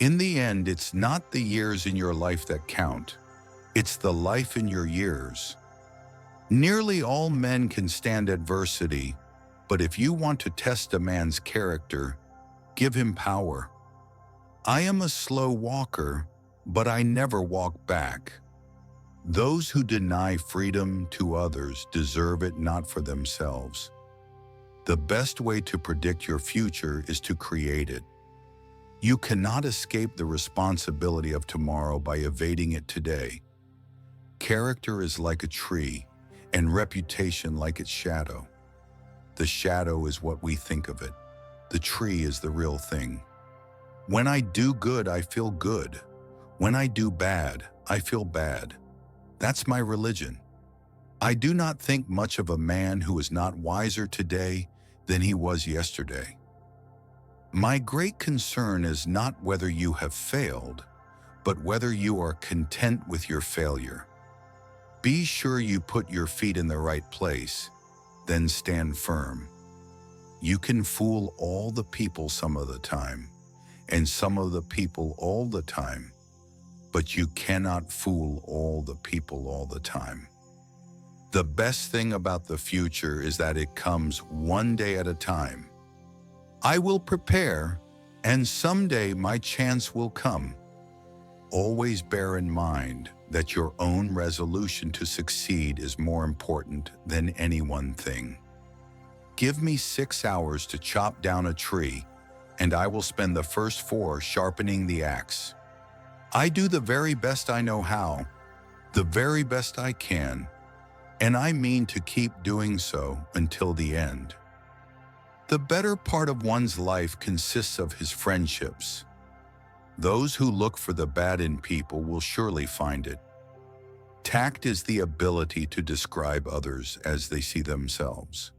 In the end, it's not the years in your life that count. It's the life in your years. Nearly all men can stand adversity, but if you want to test a man's character, give him power. I am a slow walker, but I never walk back. Those who deny freedom to others deserve it not for themselves. The best way to predict your future is to create it. You cannot escape the responsibility of tomorrow by evading it today. Character is like a tree, and reputation like its shadow. The shadow is what we think of it. The tree is the real thing. When I do good, I feel good. When I do bad, I feel bad. That's my religion. I do not think much of a man who is not wiser today than he was yesterday. My great concern is not whether you have failed, but whether you are content with your failure. Be sure you put your feet in the right place, then stand firm. You can fool all the people some of the time, and some of the people all the time, but you cannot fool all the people all the time. The best thing about the future is that it comes one day at a time. I will prepare, and someday my chance will come. Always bear in mind that your own resolution to succeed is more important than any one thing. Give me 6 hours to chop down a tree, and I will spend the first 4 sharpening the axe. I do the very best I know how, the very best I can, and I mean to keep doing so until the end. The better part of one's life consists of his friendships. Those who look for the bad in people will surely find it. Tact is the ability to describe others as they see themselves.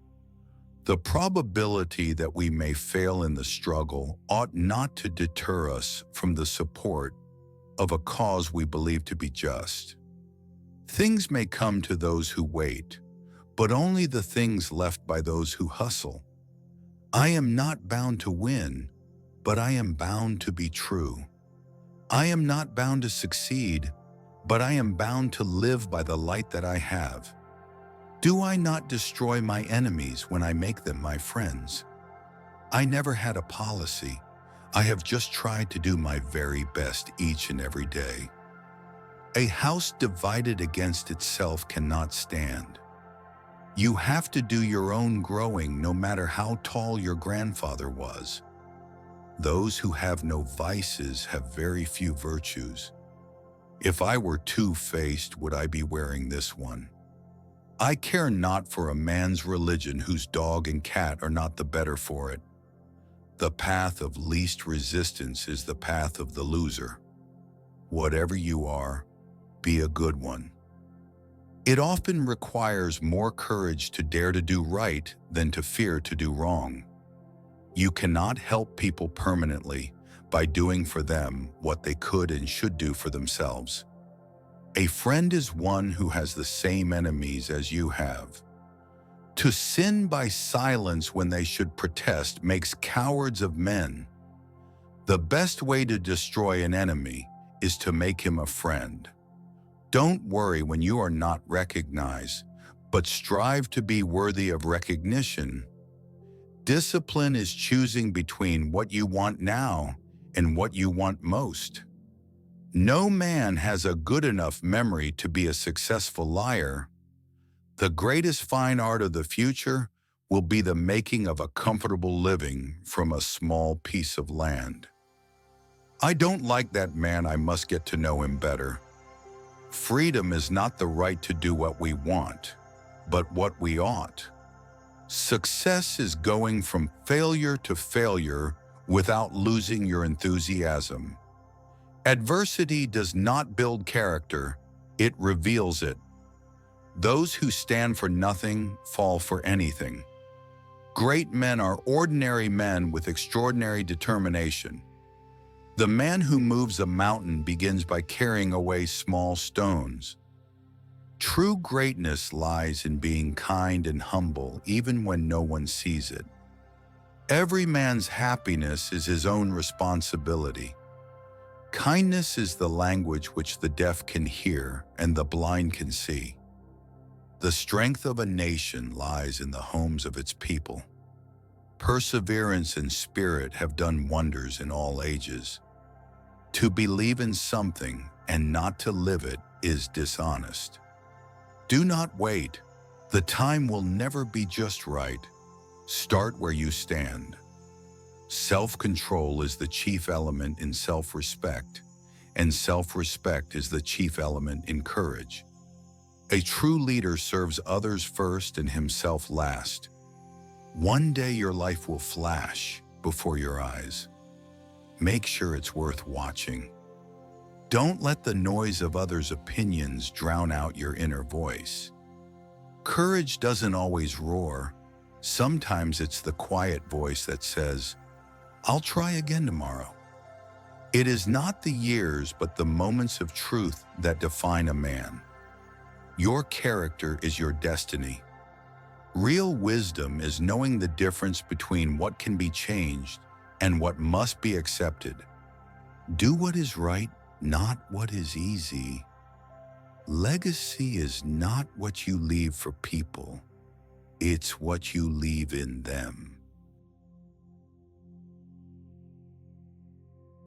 The probability that we may fail in the struggle ought not to deter us from the support of a cause we believe to be just. Things may come to those who wait, but only the things left by those who hustle. I am not bound to win, but I am bound to be true. I am not bound to succeed, but I am bound to live by the light that I have. Do I not destroy my enemies when I make them my friends? I never had a policy. I have just tried to do my very best each and every day. A house divided against itself cannot stand. You have to do your own growing no matter how tall your grandfather was. Those who have no vices have very few virtues. If I were two-faced, would I be wearing this one? I care not for a man's religion whose dog and cat are not the better for it. The path of least resistance is the path of the loser. Whatever you are, be a good one. It often requires more courage to dare to do right than to fear to do wrong. You cannot help people permanently by doing for them what they could and should do for themselves. A friend is one who has the same enemies as you have. To sin by silence when they should protest makes cowards of men. The best way to destroy an enemy is to make him a friend. Don't worry when you are not recognized, but strive to be worthy of recognition. Discipline is choosing between what you want now and what you want most. No man has a good enough memory to be a successful liar. The greatest fine art of the future will be the making of a comfortable living from a small piece of land. I don't like that man. I must get to know him better. Freedom is not the right to do what we want, but what we ought. Success is going from failure to failure without losing your enthusiasm. Adversity does not build character, it reveals it. Those who stand for nothing fall for anything. Great men are ordinary men with extraordinary determination. The man who moves a mountain begins by carrying away small stones. True greatness lies in being kind and humble even when no one sees it. Every man's happiness is his own responsibility. Kindness is the language which the deaf can hear and the blind can see. The strength of a nation lies in the homes of its people. Perseverance and spirit have done wonders in all ages. To believe in something and not to live it is dishonest. Do not wait. The time will never be just right. Start where you stand. Self-control is the chief element in self-respect, and self-respect is the chief element in courage. A true leader serves others first and himself last. One day your life will flash before your eyes. Make sure it's worth watching. Don't let the noise of others' opinions drown out your inner voice. Courage doesn't always roar. Sometimes it's the quiet voice that says, "I'll try again tomorrow." It is not the years but the moments of truth that define a man. Your character is your destiny. Real wisdom is knowing the difference between what can be changed and what must be accepted. Do what is right, not what is easy. Legacy is not what you leave for people. It's what you leave in them.